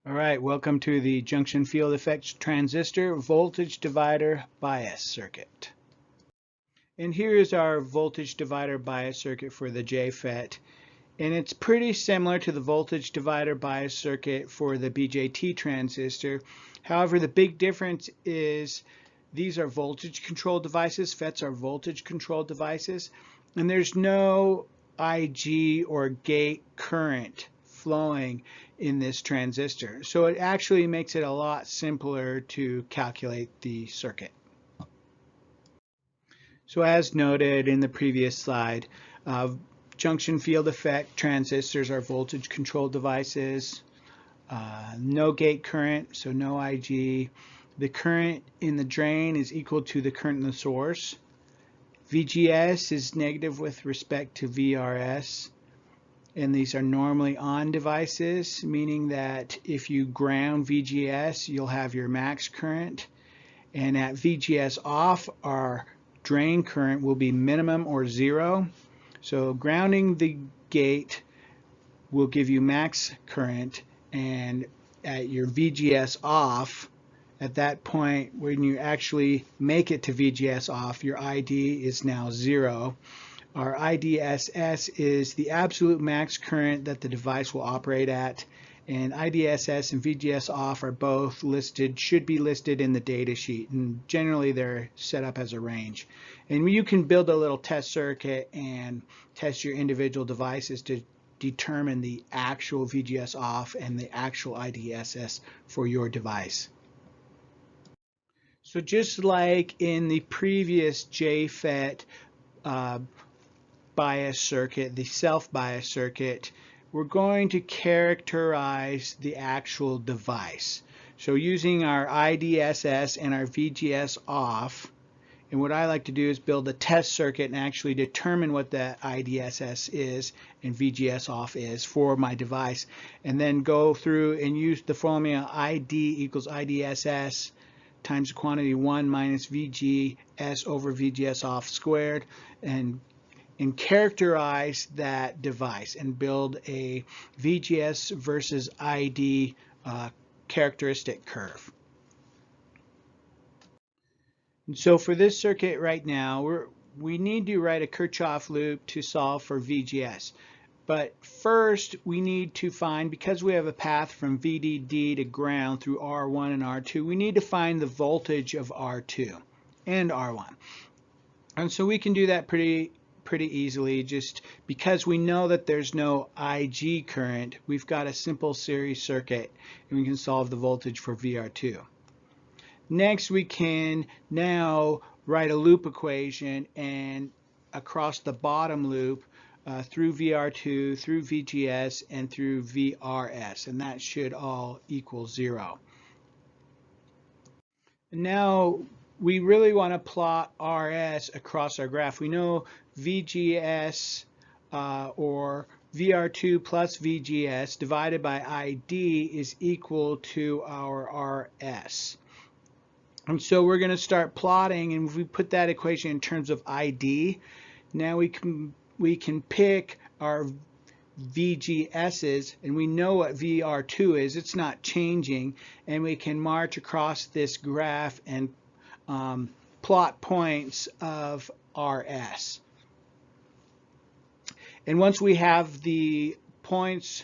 All right, welcome to the junction field effects transistor voltage divider bias circuit. And here is our voltage divider bias circuit for the JFET. And it's pretty similar to the voltage divider bias circuit for the BJT transistor. However, the big difference is these are voltage controlled devices. FETs are voltage controlled devices. And there's no IG or gate current flowing in this transistor. So it actually makes it a lot simpler to calculate the circuit. So as noted in the previous slide, junction field effect transistors are voltage controlled devices. No gate current, so no IG. The current in the drain is equal to the current in the source. VGS is negative with respect to VRS. And these are normally on devices, meaning that if you ground VGS, you'll have your max current. And at VGS off, our drain current will be minimum or zero. So grounding the gate will give you max current, and at your VGS off, at that point when you actually make it to VGS off, your ID is now zero. Our IDSS is the absolute max current that the device will operate at, and IDSS and VGS off are both listed, should be listed in the data sheet, and generally they're set up as a range. And you can build a little test circuit and test your individual devices to determine the actual VGS off and the actual IDSS for your device. So just like in the previous JFET bias circuit, the self-bias circuit, we're going to characterize the actual device. So using our IDSS and our VGS off, and what I like to do is build a test circuit and actually determine what the IDSS is and VGS off is for my device, and then go through and use the formula ID equals IDSS times the quantity 1 minus VGS over VGS off squared, and characterize that device and build a VGS versus ID characteristic curve. And so for this circuit right now, we need to write a Kirchhoffs loop to solve for VGS. But first we need to find, because we have a path from VDD to ground through R1 and R2, we need to find the voltage of R2 and R1. And so we can do that pretty easily, just because we know that there's no IG current. We've got a simple series circuit and we can solve the voltage for VR2. Next, we can now write a loop equation and across the bottom loop through VR2, through VGS, and through VRS, and that should all equal 0. Now we really want to plot RS across our graph. We know VGS or VR2 plus VGS divided by ID is equal to our RS. And so we're going to start plotting, and if we put that equation in terms of ID, now we can pick our VGS's, and we know what VR2 is. It's not changing, and we can march across this graph and plot points of RS. And once we have the points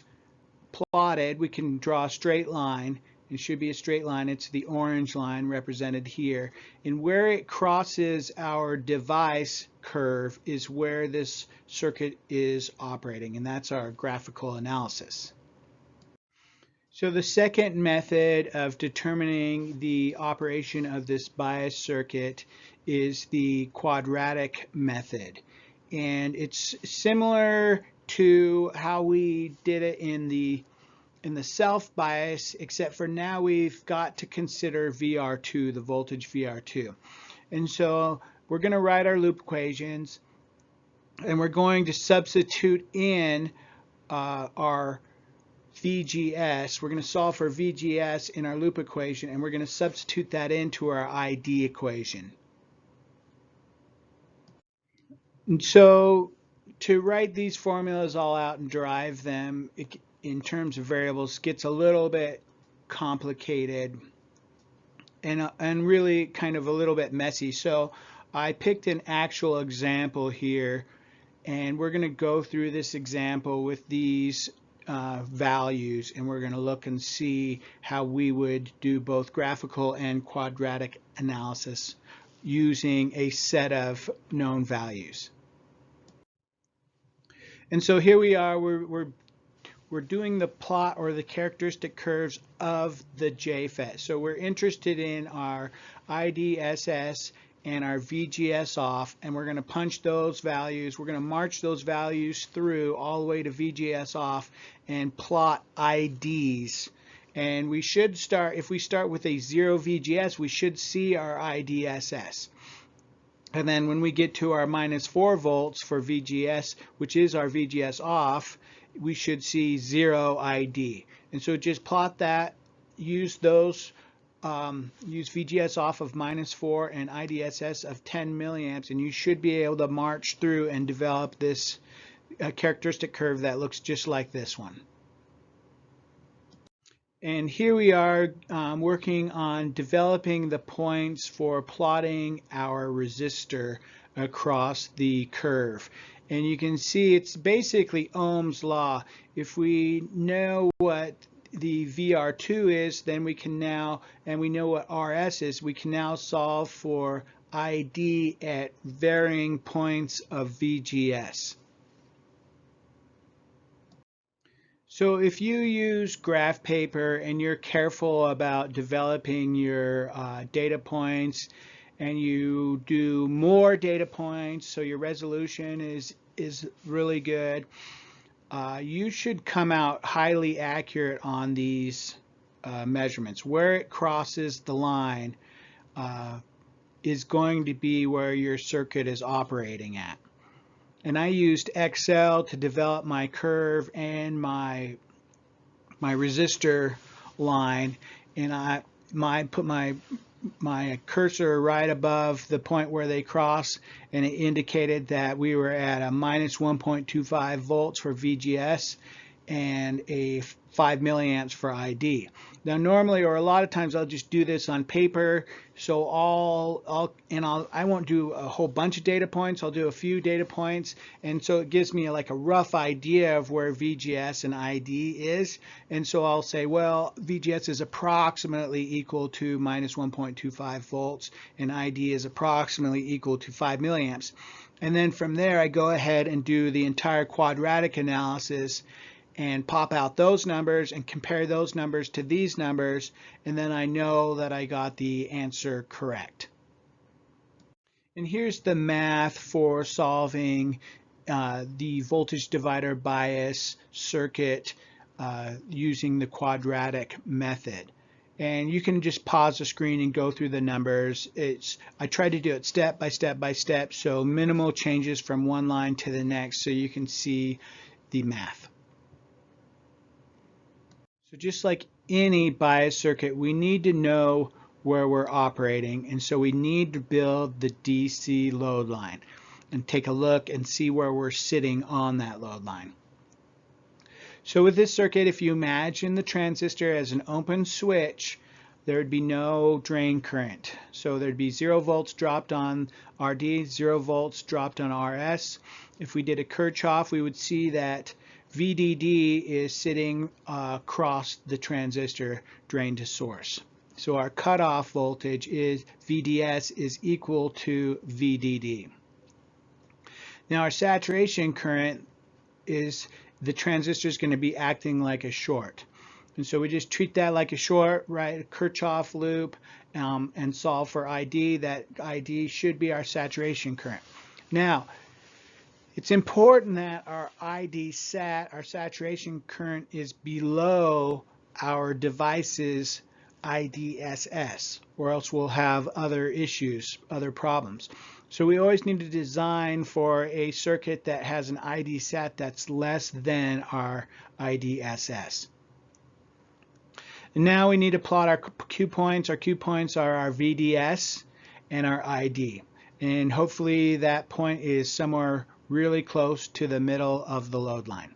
plotted, we can draw a straight line. It should be a straight line. It's the orange line represented here. And where it crosses our device curve is where this circuit is operating, and that's our graphical analysis. So the second method of determining the operation of this bias circuit is the quadratic method. And it's similar to how we did it in the self bias, except for now we've got to consider VR2, the voltage VR2. And so we're going to write our loop equations, and we're going to substitute in our VGS. We're going to solve for VGS in our loop equation, and we're going to substitute that into our ID equation. And so to write these formulas all out and derive them in terms of variables gets a little bit complicated and really kind of a little bit messy. So I picked an actual example here, and we're going to go through this example with these values, and we're going to look and see how we would do both graphical and quadratic analysis using a set of known values. And so here we are, we're doing the plot or the characteristic curves of the JFET. So we're interested in our IDSS and our VGS off, and we're going to punch those values. We're going to march those values through all the way to VGS off and plot IDs. And we should start, if we start with a 0 VGS, we should see our IDSS. And then when we get to our -4 volts for VGS, which is our VGS off, we should see 0 ID. And so just plot that, use those, use VGS off of -4 and IDSS of 10 milliamps, and you should be able to march through and develop this characteristic curve that looks just like this one. And here we are working on developing the points for plotting our resistor across the curve. And you can see it's basically Ohm's law. If we know what the VR2 is, then we can now, and we know what RS is, we can now solve for ID at varying points of VGS. So if you use graph paper and you're careful about developing your data points, and you do more data points, so your resolution is really good, you should come out highly accurate on these measurements. Where it crosses the line is going to be where your circuit is operating at. And I used Excel to develop my curve and my resistor line, and I put my cursor right above the point where they cross, and it indicated that we were at a -1.25 volts for VGS and a 5 milliamps for ID. Now normally, or a lot of times, I'll just do this on paper. So I won't do a whole bunch of data points. I'll do a few data points, and so it gives me like a rough idea of where VGS and ID is. And so I'll say, well, VGS is approximately equal to -1.25 volts, and ID is approximately equal to 5 milliamps. And then from there, I go ahead and do the entire quadratic analysis and pop out those numbers and compare those numbers to these numbers, and then I know that I got the answer correct. And here's the math for solving the voltage divider bias circuit using the quadratic method. And you can just pause the screen and go through the numbers. I try to do it step by step by step, so minimal changes from one line to the next, so you can see the math. So just like any bias circuit, we need to know where we're operating, and so we need to build the DC load line and take a look and see where we're sitting on that load line. So with this circuit, if you imagine the transistor as an open switch, there would be no drain current. So there'd be 0 volts dropped on RD, 0 volts dropped on RS. If we did a Kirchhoff, we would see that VDD is sitting across the transistor drain to source. So our cutoff voltage is VDS is equal to VDD. Now our saturation current is the transistor is going to be acting like a short. And so we just treat that like a short, right? A Kirchhoffs loop, and solve for ID. That ID should be our saturation current. Now, it's important that our ID sat, our saturation current, is below our device's IDSS, or else we'll have other issues, other problems. So we always need to design for a circuit that has an ID sat that's less than our IDSS. And now we need to plot our Q points. Our Q points are our VDS and our ID. And hopefully that point is somewhere really close to the middle of the load line.